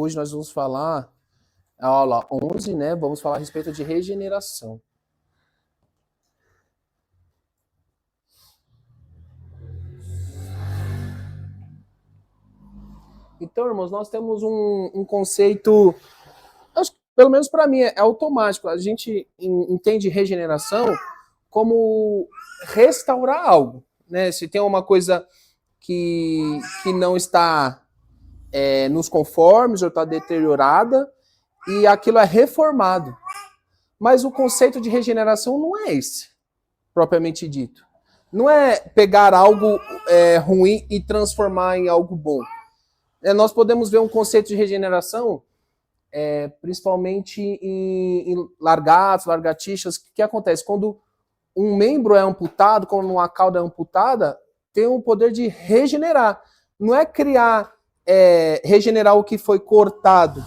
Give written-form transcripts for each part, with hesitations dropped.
Hoje nós vamos falar, a aula 11, né? Vamos falar a respeito de regeneração. Então, irmãos, nós temos um conceito, acho que, pelo menos para mim, é automático. A gente entende regeneração como restaurar algo, né? Se tem uma coisa que não está nos conformes ou está deteriorada e aquilo é reformado. Mas o conceito de regeneração não é esse, propriamente dito. Não é pegar algo ruim e transformar em algo bom. Nós podemos ver um conceito de regeneração, principalmente em largatos, lagartixas. O que acontece? Quando um membro é amputado, quando uma cauda é amputada, tem o poder de regenerar. Não é criar, regenerar o que foi cortado.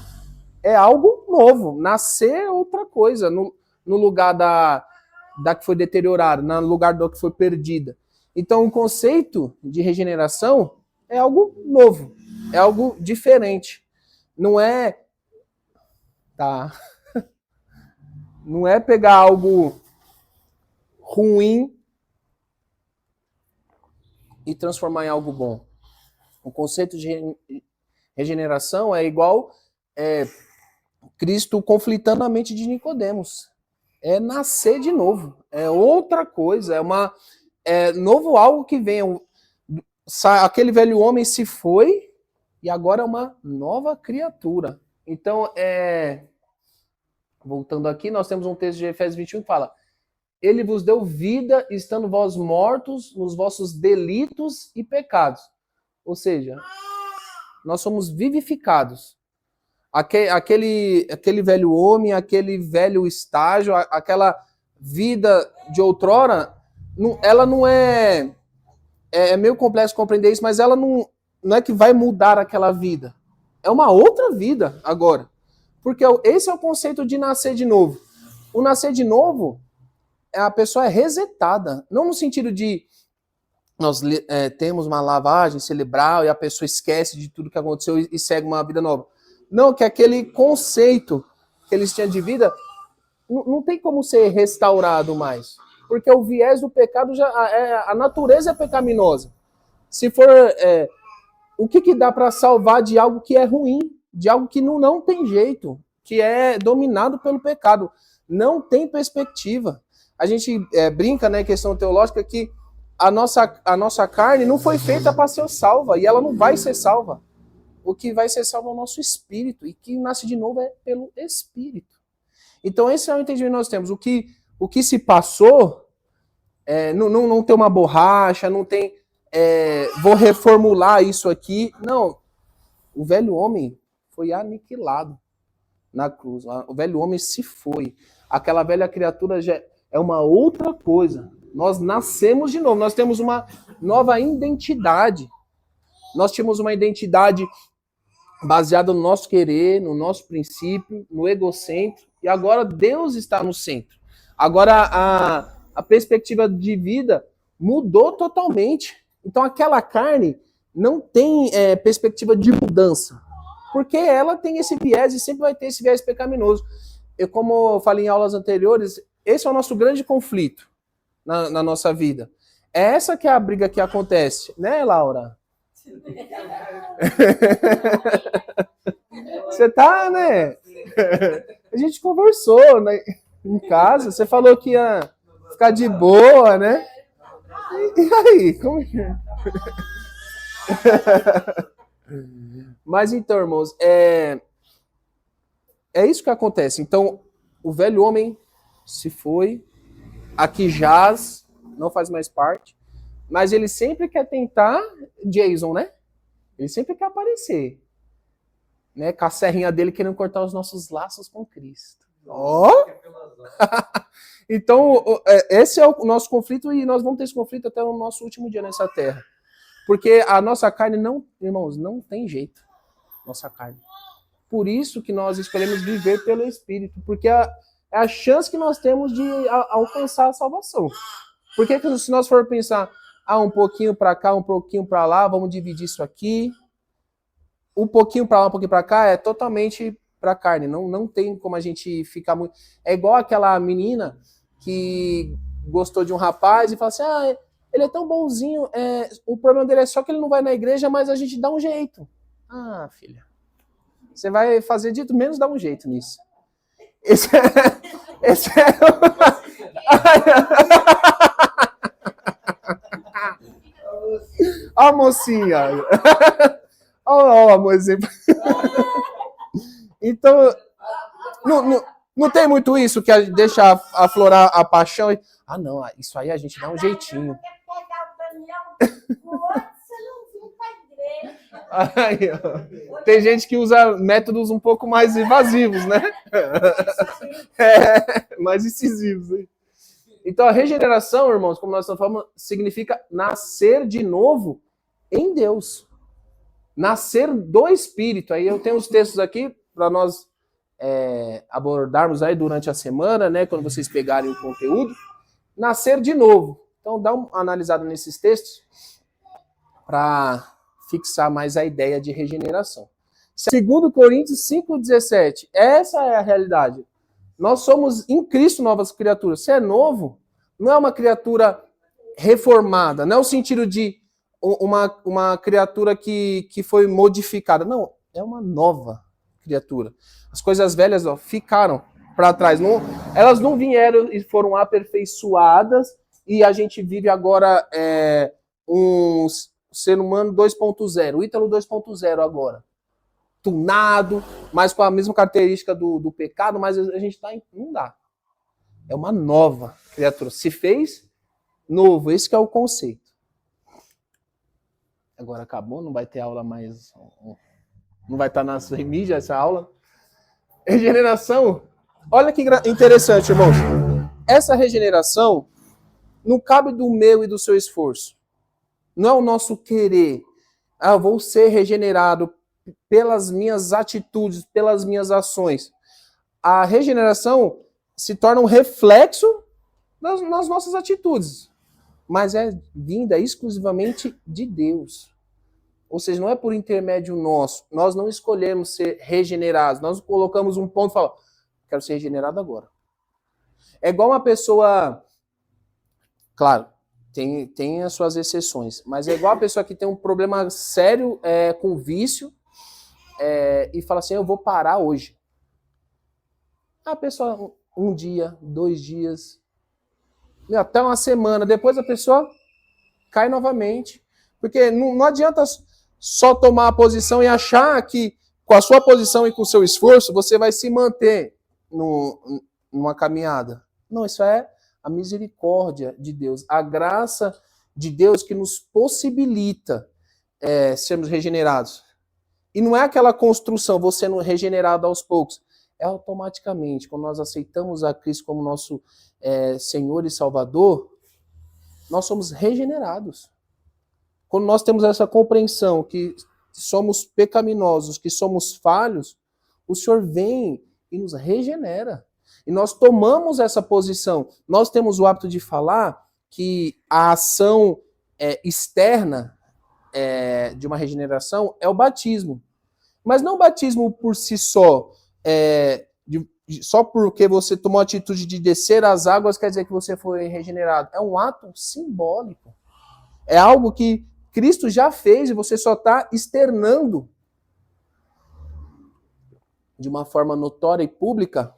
É algo novo, nascer outra coisa, no lugar da que foi deteriorada, no lugar da que foi perdida. Então, o conceito de regeneração é algo novo, é algo diferente. Não é não é pegar algo ruim e transformar em algo bom. O conceito de regeneração é igual Cristo conflitando a mente de Nicodemos. É nascer de novo, é outra coisa, é novo algo que vem. Aquele velho homem se foi e agora é uma nova criatura. Então, voltando aqui, nós temos um texto de Efésios 21 que fala: Ele vos deu vida, estando vós mortos nos vossos delitos e pecados. Ou nós somos vivificados. Aquele velho homem, aquele velho estágio, aquela vida de outrora, ela não é... É meio complexo compreender isso, mas ela não é que vai mudar aquela vida. É uma outra vida agora. Porque esse é o conceito de nascer de novo. O nascer de novo, a pessoa é resetada. Não no sentido de nós temos uma lavagem cerebral e a pessoa esquece de tudo que aconteceu e segue uma vida nova. Não, que aquele conceito que eles tinham de vida não tem como ser restaurado mais. Porque o viés do pecado, a natureza é pecaminosa. Se for... o que dá para salvar de algo que é ruim? De algo que não tem jeito, que é dominado pelo pecado. Não tem perspectiva. A gente brinca, né, questão teológica, que a nossa carne não foi feita para ser salva, e ela não vai ser salva. O que vai ser salvo é o nosso espírito, e que nasce de novo é pelo espírito. Então esse é o entendimento que nós temos. O que se passou, não tem uma borracha, não tem, vou reformular isso aqui. Não, o velho homem foi aniquilado na cruz. O velho homem se foi. Aquela velha criatura já é uma outra coisa. Nós nascemos de novo, nós temos uma nova identidade. Nós tínhamos uma identidade baseada no nosso querer, no nosso princípio, no egocentro, e agora Deus está no centro. Agora a perspectiva de vida mudou totalmente. Então aquela carne não tem perspectiva de mudança, porque ela tem esse viés e sempre vai ter esse viés pecaminoso. Como eu falei em aulas anteriores, esse é o nosso grande conflito na nossa vida. É essa que é a briga que acontece, né, Laura? Você tá, né? A gente conversou, né, em casa. Você falou que ia ficar de boa, né? E aí, como que é? Mas então, irmãos, é isso que acontece. Então, o velho homem se foi, aqui jaz, não faz mais parte, mas ele sempre quer tentar, Jason, né? Ele sempre quer aparecer, né? Com a serrinha dele querendo cortar os nossos laços com Cristo. Ó! Então, esse é o nosso conflito, e nós vamos ter esse conflito até o nosso último dia nessa terra. Porque a nossa carne irmãos, não tem jeito. Nossa carne. Por isso que nós escolhemos viver pelo Espírito, porque é a chance que nós temos de alcançar a salvação. Porque se nós for pensar, um pouquinho para cá, um pouquinho para lá, vamos dividir isso aqui, um pouquinho para lá, um pouquinho para cá, é totalmente para carne. Não tem como a gente ficar muito... É igual aquela menina que gostou de um rapaz e fala assim, ele é tão bonzinho, o problema dele é só que ele não vai na igreja, mas a gente dá um jeito. Ah, filha, você vai fazer de menos dar um jeito nisso. Esse é a mocinha. Olha o exemplo. Então, não tem muito isso que deixa aflorar a paixão. Não, isso aí a gente dá um jeitinho. Aí, tem gente que usa métodos um pouco mais invasivos, né? Mais incisivos. Né? Então, a regeneração, irmãos, como nós estamos falando, significa nascer de novo em Deus. Nascer do Espírito. Aí eu tenho os textos aqui para nós abordarmos aí durante a semana, né? Quando vocês pegarem o conteúdo. Nascer de novo. Então, dá uma analisada nesses textos para fixar mais a ideia de regeneração. 2 Coríntios 5,17. Essa é a realidade. Nós somos em Cristo novas criaturas. Se é novo, não é uma criatura reformada. Não é o sentido de uma criatura que foi modificada. Não, é uma nova criatura. As coisas velhas ficaram para trás. Elas não vieram e foram aperfeiçoadas e a gente vive agora um ser humano 2.0, o Ítalo 2.0 agora. Tunado, mas com a mesma característica do pecado, mas a gente não dá. É uma nova criatura. Se fez novo, esse que é o conceito. Agora acabou, não vai ter aula mais... Não vai estar nas mídia essa aula. Regeneração. Olha que interessante, irmãos. Essa regeneração não cabe do meu e do seu esforço. Não é o nosso querer. Eu vou ser regenerado pelas minhas atitudes, pelas minhas ações. A regeneração se torna um reflexo nas nossas atitudes. Mas é vinda exclusivamente de Deus. Ou seja, não é por intermédio nosso. Nós não escolhemos ser regenerados. Nós colocamos um ponto e falamos, quero ser regenerado agora. É igual uma pessoa... Claro, tem as suas exceções, mas é igual a pessoa que tem um problema sério com vício e fala assim, eu vou parar hoje. A pessoa, um dia, 2 dias, até uma semana, depois a pessoa cai novamente. Porque não adianta só tomar a posição e achar que com a sua posição e com o seu esforço você vai se manter numa caminhada. Não, isso é a misericórdia de Deus, a graça de Deus que nos possibilita sermos regenerados. E não é aquela construção, você sendo regenerado aos poucos. É automaticamente, quando nós aceitamos a Cristo como nosso Senhor e Salvador, nós somos regenerados. Quando nós temos essa compreensão que somos pecaminosos, que somos falhos, o Senhor vem e nos regenera. E nós tomamos essa posição. Nós temos o hábito de falar que a ação externa de uma regeneração é o batismo. Mas não o batismo por si só. Só porque você tomou a atitude de descer as águas quer dizer que você foi regenerado. É um ato simbólico. É algo que Cristo já fez e você só está externando de uma forma notória e pública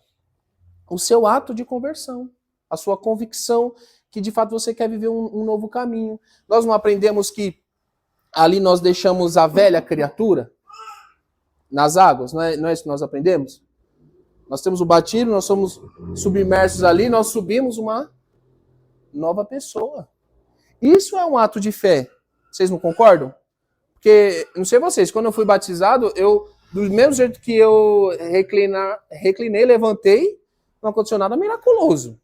o seu ato de conversão, a sua convicção que de fato você quer viver um novo caminho. Nós não aprendemos que ali nós deixamos a velha criatura nas águas, não é isso que nós aprendemos? Nós temos o batismo, nós somos submersos ali, nós subimos uma nova pessoa. Isso é um ato de fé. Vocês não concordam? Porque, não sei vocês, quando eu fui batizado, do mesmo jeito que eu reclinei, levantei, não aconteceu nada miraculoso.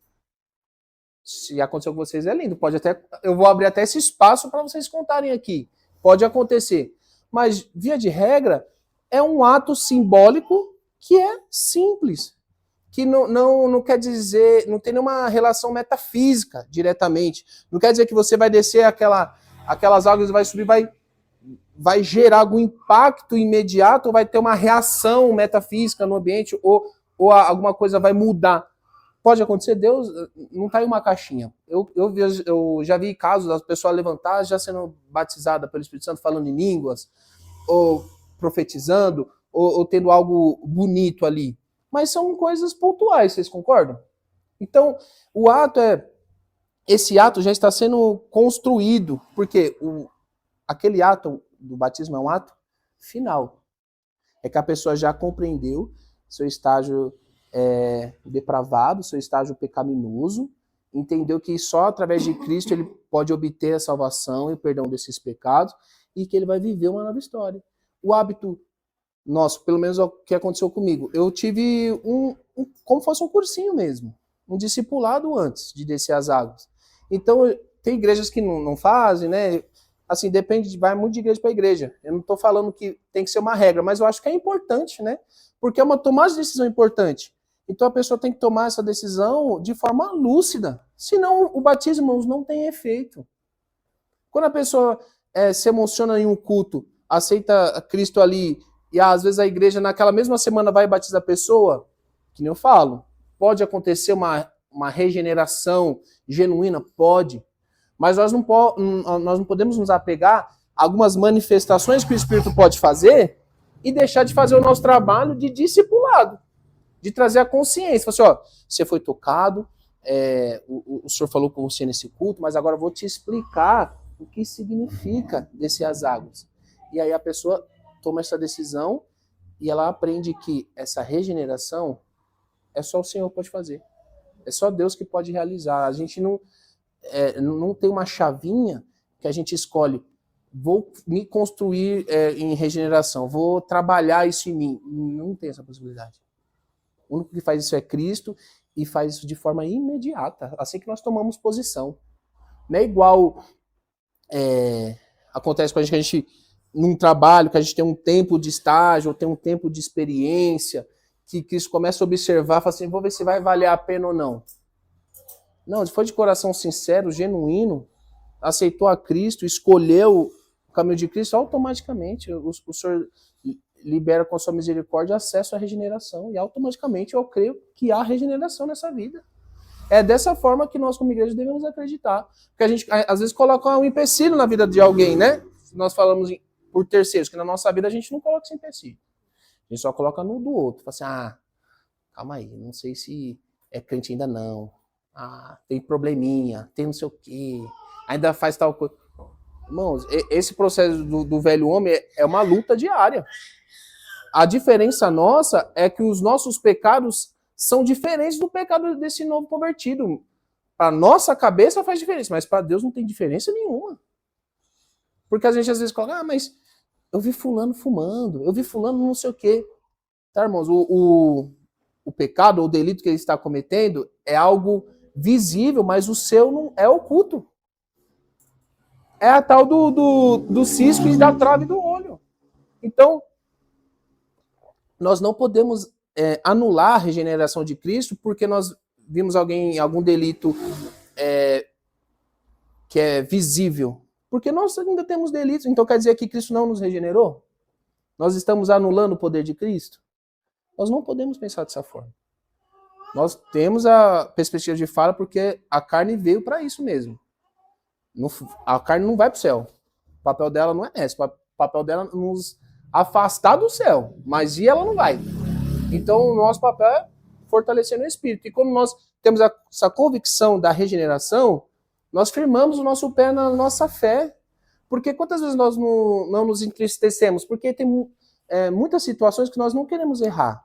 Se aconteceu com vocês, é lindo. Eu vou abrir até esse espaço para vocês contarem aqui. Pode acontecer. Mas, via de regra, é um ato simbólico que é simples. Que não quer dizer, não tem nenhuma relação metafísica diretamente. Não quer dizer que você vai descer aquelas águas, vai subir, vai vai gerar algum impacto imediato ou vai ter uma reação metafísica no ambiente ou alguma coisa vai mudar. Pode acontecer, Deus não está em uma caixinha. Eu já vi casos das pessoas levantar já sendo batizada pelo Espírito Santo, falando em línguas, ou profetizando, ou tendo algo bonito ali. Mas são coisas pontuais, vocês concordam? Então, esse ato já está sendo construído, porque aquele ato do batismo é um ato final. É que a pessoa já compreendeu seu estágio depravado, seu estágio pecaminoso, entendeu que só através de Cristo ele pode obter a salvação e o perdão desses pecados e que ele vai viver uma nova história. O hábito nosso, pelo menos é o que aconteceu comigo, eu tive como fosse um cursinho mesmo, um discipulado antes de descer as águas. Então, tem igrejas que não fazem, né? Assim, vai muito de igreja para igreja. Eu não estou falando que tem que ser uma regra, mas eu acho que é importante, né? Porque é uma tomada de decisão importante. Então a pessoa tem que tomar essa decisão de forma lúcida. Senão o batismo, irmãos, não tem efeito. Quando a pessoa se emociona em um culto, aceita Cristo ali, e às vezes a igreja naquela mesma semana vai batizar a pessoa, que nem eu falo, pode acontecer uma regeneração genuína? Pode. Mas nós não podemos nos apegar a algumas manifestações que o Espírito pode fazer e deixar de fazer o nosso trabalho de discipulado, de trazer a consciência. Assim, ó, você foi tocado, o senhor falou com você nesse culto, mas agora eu vou te explicar o que significa descer as águas. E aí a pessoa toma essa decisão e ela aprende que essa regeneração é só o Senhor que pode fazer. É só Deus que pode realizar. A gente não tem uma chavinha que a gente escolhe, vou me construir em regeneração, vou trabalhar isso em mim. Não tem essa possibilidade. O único que faz isso é Cristo e faz isso de forma imediata, assim que nós tomamos posição. Não é igual acontece com a gente num trabalho, que a gente tem um tempo de estágio, ou tem um tempo de experiência, que Cristo começa a observar, fala assim, vou ver se vai valer a pena ou não. Não, se foi de coração sincero, genuíno, aceitou a Cristo, escolheu o caminho de Cristo, automaticamente o Senhor libera com a sua misericórdia acesso à regeneração. E automaticamente eu creio que há regeneração nessa vida. É dessa forma que nós, como igreja, devemos acreditar. Porque a gente, às vezes, coloca um empecilho na vida de alguém, né? Nós falamos por terceiros, que na nossa vida a gente não coloca esse empecilho. A gente só coloca no do outro. Fala assim, calma aí, não sei se é crente ainda não. Tem probleminha, tem não sei o quê, ainda faz tal coisa. Irmãos, esse processo do velho homem é uma luta diária. A diferença nossa é que os nossos pecados são diferentes do pecado desse novo convertido. Para nossa cabeça faz diferença, mas para Deus não tem diferença nenhuma. Porque a gente às vezes coloca, mas eu vi fulano fumando, eu vi fulano não sei o quê. Tá, irmãos, o pecado ou o delito que ele está cometendo é algo visível, mas o seu não é oculto. É a tal do cisco e da trave do olho. Então, nós não podemos anular a regeneração de Cristo porque nós vimos algum delito que é visível. Porque nós ainda temos delitos. Então quer dizer que Cristo não nos regenerou? Nós estamos anulando o poder de Cristo? Nós não podemos pensar dessa forma. Nós temos a perspectiva de fala porque a carne veio para isso mesmo. A carne não vai para o céu. O papel dela não é esse. O papel dela é nos afastar do céu. Mas ir ela não vai. Então o nosso papel é fortalecer o espírito. E quando nós temos essa convicção da regeneração, nós firmamos o nosso pé na nossa fé. Porque quantas vezes nós não nos entristecemos? Porque tem muitas situações que nós não queremos errar.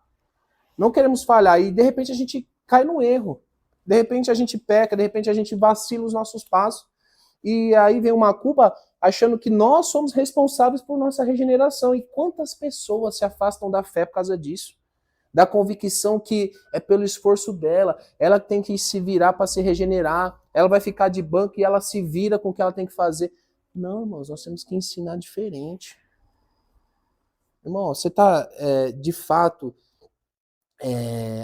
Não queremos falhar. E de repente a gente cai no erro. De repente a gente peca, de repente a gente vacila os nossos passos. E aí vem uma culpa achando que nós somos responsáveis por nossa regeneração. E quantas pessoas se afastam da fé por causa disso? Da convicção que é pelo esforço dela, ela tem que se virar para se regenerar, ela vai ficar de banco e ela se vira com o que ela tem que fazer. Não, irmãos, nós temos que ensinar diferente. Irmão, você está de fato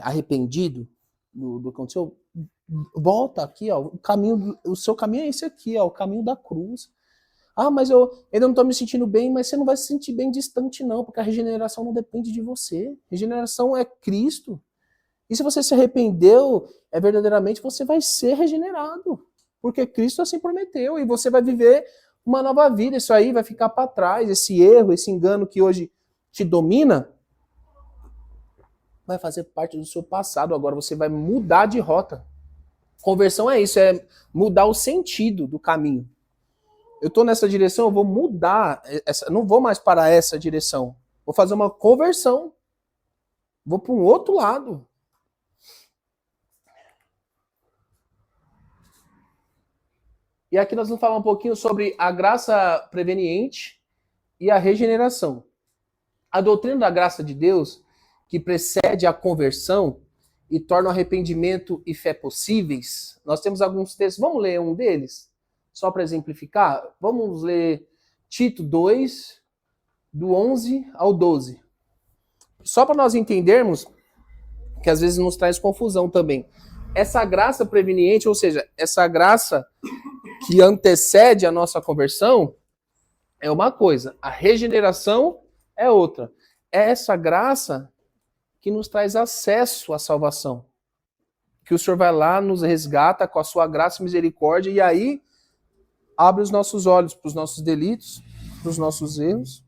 arrependido do que aconteceu? Volta aqui, ó, o seu caminho é esse aqui, ó, o caminho da cruz. Ah, mas eu ainda não estou me sentindo bem, mas você não vai se sentir bem distante, não, porque a regeneração não depende de você. Regeneração é Cristo. E se você se arrependeu, verdadeiramente você vai ser regenerado. Porque Cristo assim prometeu. E você vai viver uma nova vida. Isso aí vai ficar para trás. Esse erro, esse engano que hoje te domina, vai fazer parte do seu passado. Agora você vai mudar de rota. Conversão é isso, é mudar o sentido do caminho. Eu estou nessa direção, eu vou mudar, não vou mais para essa direção. Vou fazer uma conversão. Vou para um outro lado. E aqui nós vamos falar um pouquinho sobre a graça preveniente e a regeneração. A doutrina da graça de Deus, que precede a conversão e torna o arrependimento e fé possíveis, nós temos alguns textos. Vamos ler um deles? Só para exemplificar? Vamos ler Tito 2, do 11 ao 12. Só para nós entendermos, que às vezes nos traz confusão também. Essa graça preveniente, ou seja, essa graça que antecede a nossa conversão, é uma coisa. A regeneração é outra. É essa graça que nos traz acesso à salvação. Que o Senhor vai lá, nos resgata com a sua graça e misericórdia, e aí abre os nossos olhos para os nossos delitos, para os nossos erros,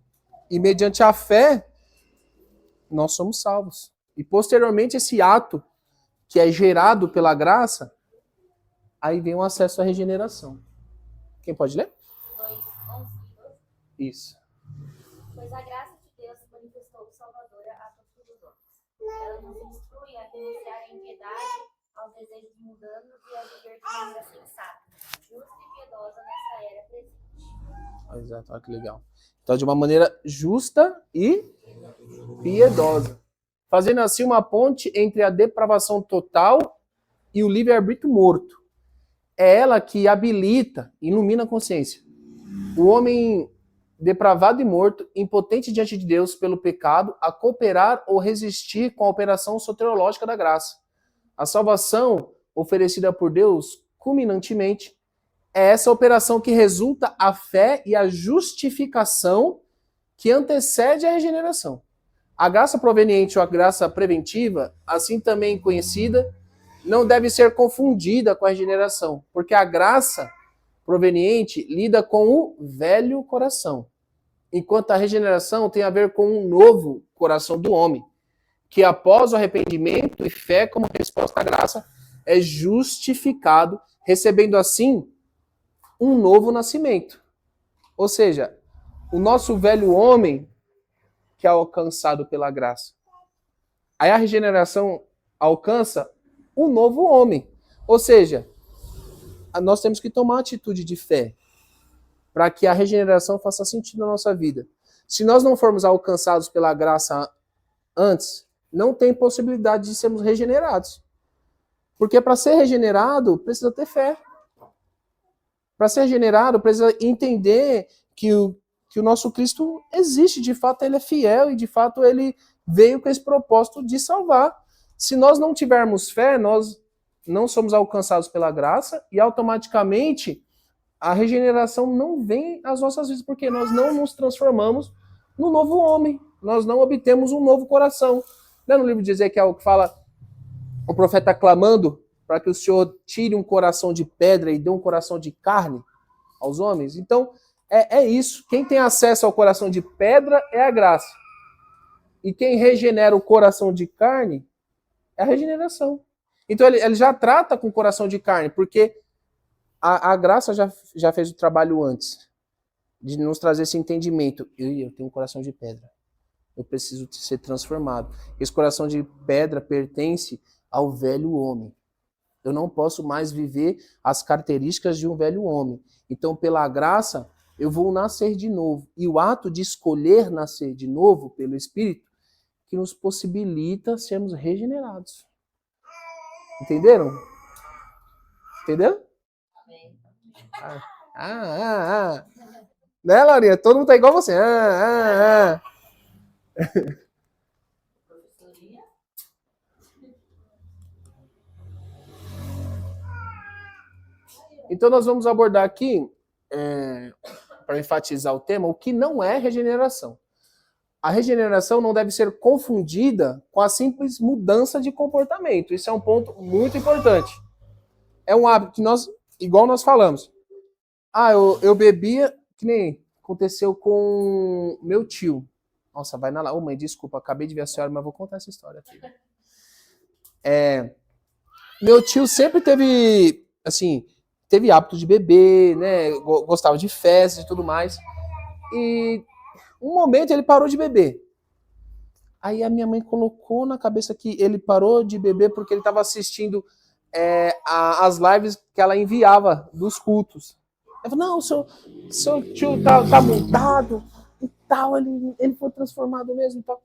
e mediante a fé, nós somos salvos. E posteriormente, esse ato que é gerado pela graça, aí vem o acesso à regeneração. Quem pode ler? 2, 11 e 12. Isso. Pois a graça de Deus se manifestou salvadora a todos os homens. Ela nos instrui a renunciar à impiedade, aos desejos mundanos e a viver de maneira sensata, justa e piedosa nessa era presente. Exato, olha que legal. Então, de uma maneira justa e piedosa. Fazendo assim uma ponte entre a depravação total e o livre-arbítrio morto. É ela que habilita, ilumina a consciência. O homem depravado e morto, impotente diante de Deus pelo pecado, a cooperar ou resistir com a operação soteriológica da graça. A salvação oferecida por Deus, culminantemente, é essa operação que resulta a fé e a justificação que antecede a regeneração. A graça proveniente ou a graça preventiva, assim também conhecida, não deve ser confundida com a regeneração, porque a graça proveniente lida com o velho coração, enquanto a regeneração tem a ver com um novo coração do homem, que após o arrependimento e fé como resposta à graça, é justificado, recebendo assim um novo nascimento. Ou seja, o nosso velho homem que é alcançado pela graça. Aí a regeneração alcança o novo homem. Ou seja, nós temos que tomar atitude de fé para que a regeneração faça sentido na nossa vida. Se nós não formos alcançados pela graça antes, não tem possibilidade de sermos regenerados. Porque para ser regenerado, precisa ter fé. Para ser regenerado, precisa entender que o nosso Cristo existe, de fato ele é fiel e de fato ele veio com esse propósito de salvar. Se nós não tivermos fé, nós não somos alcançados pela graça e automaticamente a regeneração não vem às nossas vidas, porque nós não nos transformamos no novo homem, nós não obtemos um novo coração. Não é no livro de Ezequiel que fala, o profeta clamando para que o Senhor tire um coração de pedra e dê um coração de carne aos homens? Então, é isso. Quem tem acesso ao coração de pedra é a graça. E quem regenera o coração de carne é a regeneração. Então, ele já trata com o coração de carne, porque a graça já fez o trabalho antes de nos trazer esse entendimento. Eu tenho um coração de pedra. Eu preciso ser transformado. Esse coração de pedra pertence ao velho homem. Eu não posso mais viver as características de um velho homem. Então, pela graça, eu vou nascer de novo. E o ato de escolher nascer de novo pelo Espírito, que nos possibilita sermos regenerados. Entenderam? Entendeu? Né, Laurinha? Todo mundo tá igual você. Então nós vamos abordar aqui para enfatizar o tema, o que não é regeneração. A regeneração não deve ser confundida com a simples mudança de comportamento. Isso é um ponto muito importante. É um hábito que nós, igual nós falamos. Eu bebia, que nem aconteceu com meu tio. Nossa, vai na lá. Ô, mãe, desculpa, acabei de ver a senhora, mas vou contar essa história aqui. Meu tio sempre teve, assim, teve hábito de beber, né? Gostava de festas e tudo mais. E um momento ele parou de beber. Aí a minha mãe colocou na cabeça que ele parou de beber porque ele estava assistindo as lives que ela enviava dos cultos. Eu falei, não, seu tio tá mudado e tal, ele foi transformado mesmo e tal.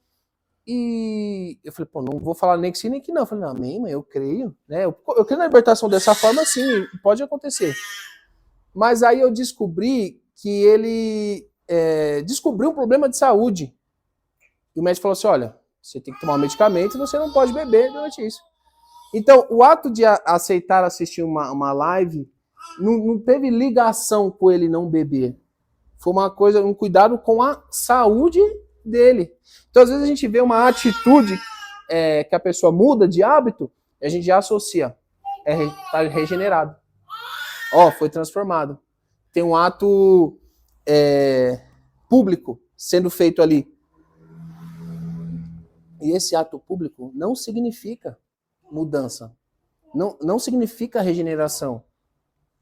E eu falei, pô, não vou falar nem que sim, nem que não. Eu falei, não, amém, mãe, eu creio, né? Eu creio na libertação dessa forma, sim, pode acontecer. Mas aí eu descobri que ele descobriu um problema de saúde. E o médico falou assim, olha, você tem que tomar um medicamento e você não pode beber durante isso. Então, o ato de aceitar assistir uma live não teve ligação com ele não beber. Foi uma coisa, um cuidado com a saúde dele. Então, às vezes a gente vê uma atitude que a pessoa muda de hábito, e a gente já associa. Está regenerado. Foi transformado. Tem um ato público sendo feito ali. E esse ato público não significa mudança. Não significa regeneração.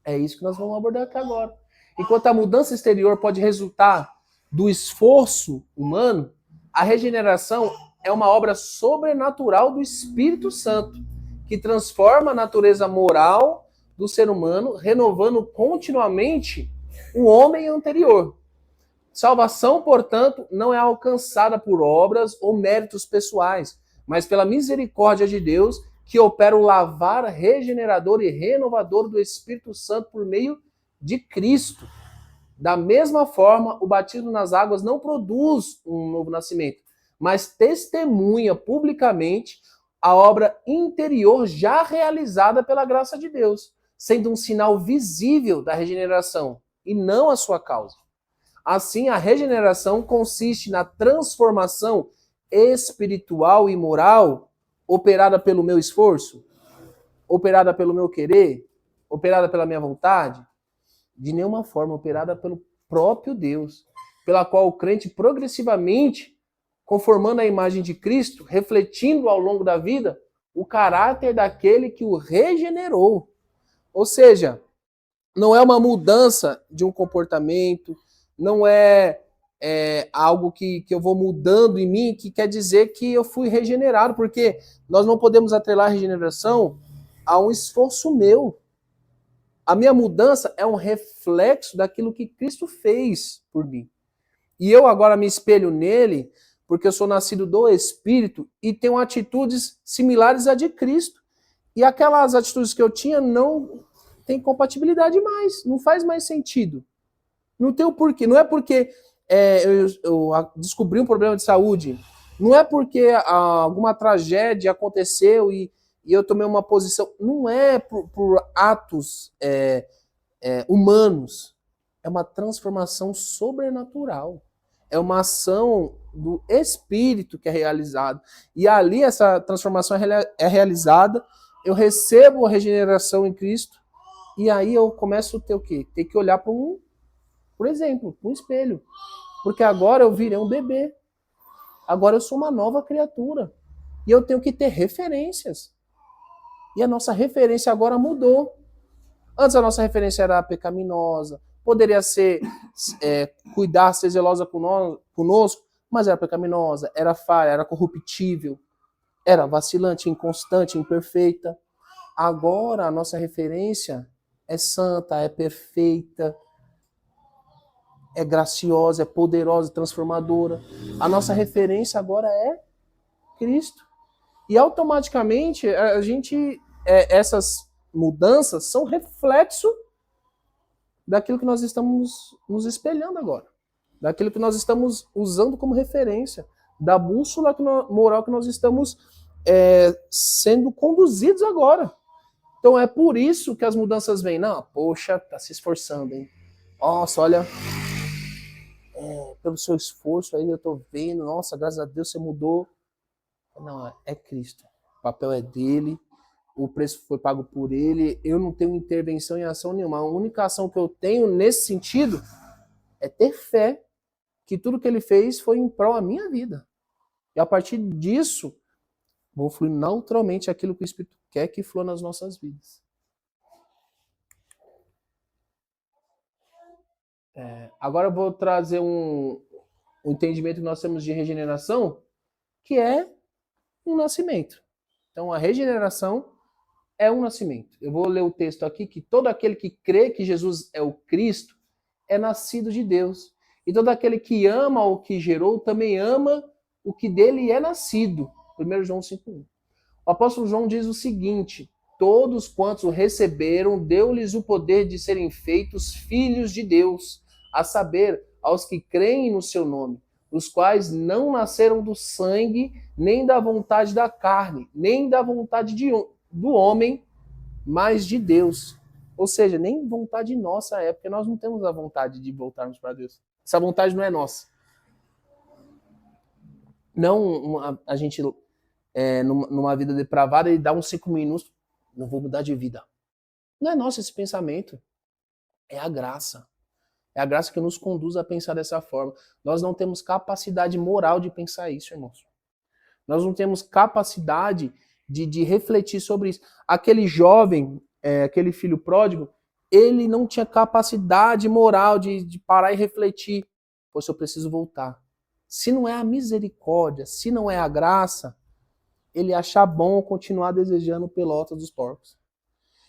É isso que nós vamos abordar aqui agora. Enquanto a mudança exterior pode resultar do esforço humano, a regeneração é uma obra sobrenatural do Espírito Santo, que transforma a natureza moral do ser humano, renovando continuamente o homem anterior. Salvação, portanto, não é alcançada por obras ou méritos pessoais, mas pela misericórdia de Deus, que opera o lavar regenerador e renovador do Espírito Santo por meio de Cristo. Da mesma forma, o batismo nas águas não produz um novo nascimento, mas testemunha publicamente a obra interior já realizada pela graça de Deus, sendo um sinal visível da regeneração e não a sua causa. Assim, a regeneração consiste na transformação espiritual e moral operada pelo meu esforço, operada pelo meu querer, operada pela minha vontade, de nenhuma forma, operada pelo próprio Deus, pela qual o crente progressivamente, conformando a imagem de Cristo, refletindo ao longo da vida o caráter daquele que o regenerou. Ou seja, não é uma mudança de um comportamento, não é algo que eu vou mudando em mim, que quer dizer que eu fui regenerado, porque nós não podemos atrelar a regeneração a um esforço meu. A minha mudança é um reflexo daquilo que Cristo fez por mim. E eu agora me espelho nele, porque eu sou nascido do Espírito e tenho atitudes similares à de Cristo. E aquelas atitudes que eu tinha não tem compatibilidade mais, não faz mais sentido. Não tem o porquê. Não é porque eu descobri um problema de saúde. Não é porque alguma tragédia aconteceu e eu tomei uma posição. Não é por atos humanos. É uma transformação sobrenatural. É uma ação do Espírito que é realizada. E ali essa transformação é realizada. Eu recebo a regeneração em Cristo. E aí eu começo a ter o quê? Ter que olhar para por exemplo, para um espelho. Porque agora eu virei um bebê. Agora eu sou uma nova criatura. E eu tenho que ter referências. E a nossa referência agora mudou. Antes a nossa referência era pecaminosa. Poderia ser cuidar, ser zelosa conosco, mas era pecaminosa, era falha, era corruptível, era vacilante, inconstante, imperfeita. Agora a nossa referência é santa, é perfeita, é graciosa, é poderosa, transformadora. A nossa referência agora é Cristo. E automaticamente a gente, essas mudanças são reflexo daquilo que nós estamos nos espelhando agora. Daquilo que nós estamos usando como referência. Da bússola moral que nós estamos sendo conduzidos agora. Então é por isso que as mudanças vêm. Não, poxa, tá se esforçando, hein? Nossa, olha, pelo seu esforço, aí eu tô vendo, nossa, graças a Deus você mudou. Não, é Cristo. O papel é dele, o preço foi pago por ele, eu não tenho intervenção em ação nenhuma. A única ação que eu tenho nesse sentido é ter fé que tudo que ele fez foi em prol da minha vida. E a partir disso, vou fluir naturalmente aquilo que o Espírito quer que flua nas nossas vidas. Agora eu vou trazer um entendimento que nós temos de regeneração, que é um nascimento. Então a regeneração é um nascimento. Eu vou ler o texto aqui, que todo aquele que crê que Jesus é o Cristo é nascido de Deus. E todo aquele que ama o que gerou também ama o que dele é nascido. 1 João 5,1. O apóstolo João diz o seguinte: todos quantos o receberam, deu-lhes o poder de serem feitos filhos de Deus, a saber, aos que creem no seu nome, os quais não nasceram do sangue, nem da vontade da carne, nem da vontade do homem, mas de Deus. Ou seja, nem vontade nossa é, porque nós não temos a vontade de voltarmos para Deus. Essa vontade não é nossa. Não a gente, numa vida depravada, e dá uns 5 minutos, não vou mudar de vida. Não é nosso esse pensamento. É a graça. É a graça que nos conduz a pensar dessa forma. Nós não temos capacidade moral de pensar isso, irmãos. Nós não temos capacidade de refletir sobre isso. Aquele jovem, aquele filho pródigo, ele não tinha capacidade moral de parar e refletir. Poxa, eu preciso voltar. Se não é a misericórdia, se não é a graça, ele achar bom continuar desejando pelota dos porcos.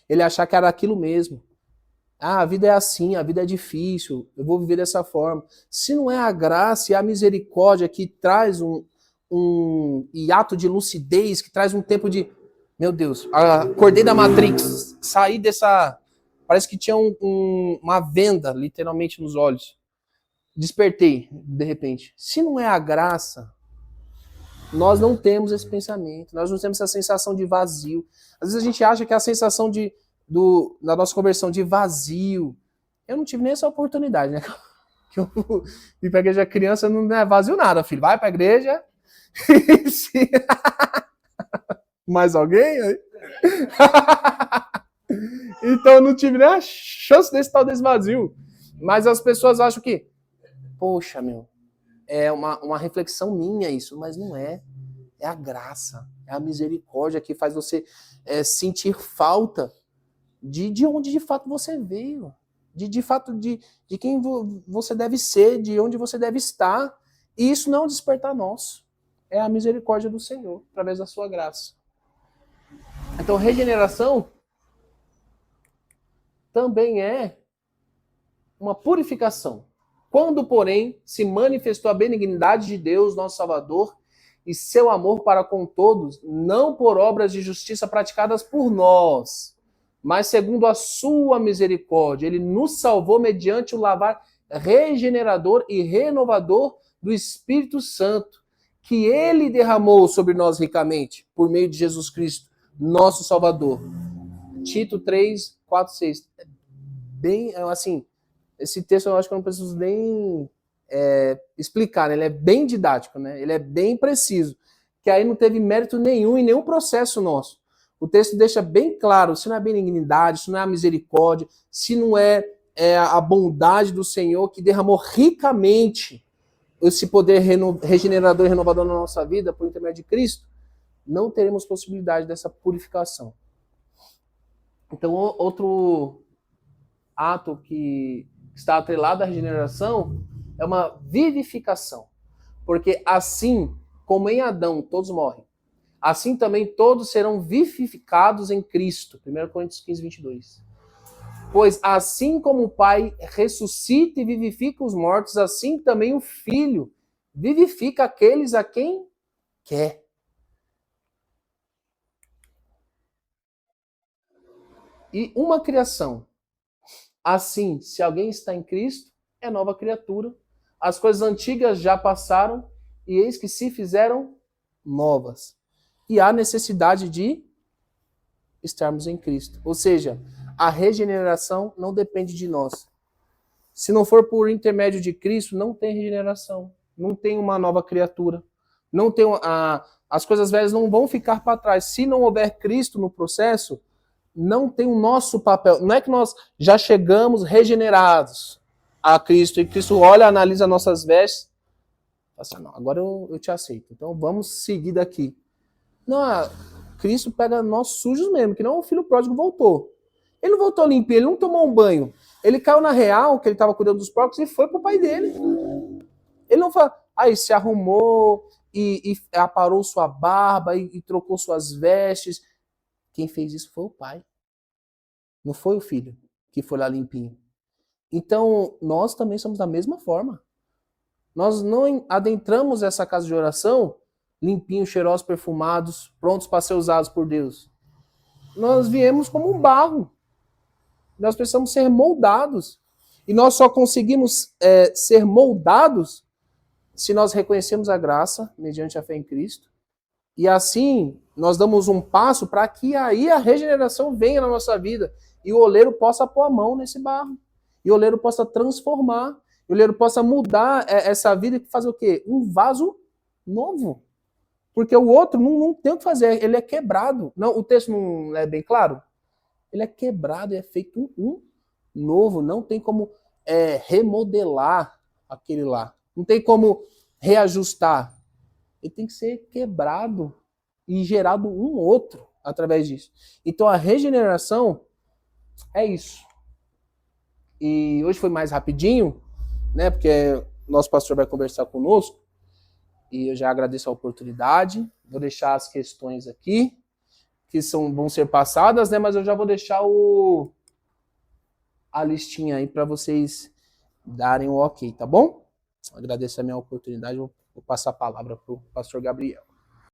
Ele achar que era aquilo mesmo. Ah, a vida é assim, a vida é difícil, eu vou viver dessa forma. Se não é a graça e a misericórdia que traz um hiato de lucidez, que traz um tempo de... Meu Deus, acordei da Matrix, saí dessa... Parece que tinha uma venda, literalmente, nos olhos. Despertei, de repente. Se não é a graça, nós não temos esse pensamento, nós não temos essa sensação de vazio. Às vezes a gente acha que a sensação da nossa conversão de vazio... Eu não tive nem essa oportunidade, né? Que eu vim pra igreja criança, não é vazio nada, filho. Vai pra igreja... Mais alguém? Então eu não tive nem a chance desse tal desse vazio. Mas as pessoas acham que, poxa, meu, é uma reflexão minha isso, mas não é. É a graça, é a misericórdia que faz você sentir falta de onde de fato você veio, de fato de quem você deve ser, de onde você deve estar. E isso não é um despertar nosso. É a misericórdia do Senhor, através da sua graça. Então, regeneração também é uma purificação. Quando, porém, se manifestou a benignidade de Deus, nosso Salvador, e seu amor para com todos, não por obras de justiça praticadas por nós, mas segundo a sua misericórdia. Ele nos salvou mediante o lavar regenerador e renovador do Espírito Santo, que ele derramou sobre nós ricamente, por meio de Jesus Cristo, nosso Salvador. Tito 3, 4, 6. Bem, assim, esse texto eu acho que eu não preciso nem explicar, né? Ele é bem didático, né? Ele é bem preciso, que aí não teve mérito nenhum em nenhum processo nosso. O texto deixa bem claro, se não é a benignidade, se não é a misericórdia, se não é a bondade do Senhor que derramou ricamente esse poder regenerador e renovador na nossa vida por intermédio de Cristo, não teremos possibilidade dessa purificação. Então, outro ato que está atrelado à regeneração é uma vivificação. Porque assim como em Adão todos morrem, assim também todos serão vivificados em Cristo. 1 Coríntios 15, 22. Pois assim como o Pai ressuscita e vivifica os mortos, assim também o Filho vivifica aqueles a quem quer. E uma criação. Assim, se alguém está em Cristo, é nova criatura. As coisas antigas já passaram e eis que se fizeram novas. E há necessidade de estarmos em Cristo. Ou seja, a regeneração não depende de nós. Se não for por intermédio de Cristo, não tem regeneração, não tem uma nova criatura, não tem as coisas velhas não vão ficar para trás. Se não houver Cristo no processo, não tem o nosso papel. Não é que nós já chegamos regenerados a Cristo e Cristo olha, analisa nossas vestes, fala assim, não, agora eu te aceito. Então vamos seguir daqui. Não, Cristo pega nós sujos mesmo, que não o filho pródigo voltou. Ele não voltou limpinho, ele não tomou um banho. Ele caiu na real, que ele estava cuidando dos porcos, e foi pro pai dele. Ele não fala, aí se arrumou e aparou sua barba e trocou suas vestes. Quem fez isso foi o pai. Não foi o filho que foi lá limpinho. Então, nós também somos da mesma forma. Nós não adentramos essa casa de oração limpinhos, cheirosos, perfumados, prontos para ser usados por Deus. Nós viemos como um barro. Nós precisamos ser moldados. E nós só conseguimos ser moldados se nós reconhecemos a graça mediante a fé em Cristo. E assim, nós damos um passo para que aí a regeneração venha na nossa vida. E o oleiro possa pôr a mão nesse barro. E o oleiro possa transformar. E o oleiro possa mudar essa vida e fazer o quê? Um vaso novo. Porque o outro não tem o que fazer, ele é quebrado. Não, o texto não é bem claro? Ele é quebrado e é feito um novo. Não tem como remodelar aquele lá. Não tem como reajustar. Ele tem que ser quebrado e gerado um outro através disso. Então a regeneração é isso. E hoje foi mais rapidinho, né? Porque nosso pastor vai conversar conosco. E eu já agradeço a oportunidade. Vou deixar as questões aqui, que vão ser passadas, né? Mas eu já vou deixar a listinha aí para vocês darem o ok, tá bom? Agradeço a minha oportunidade. Vou passar a palavra para o pastor Gabriel.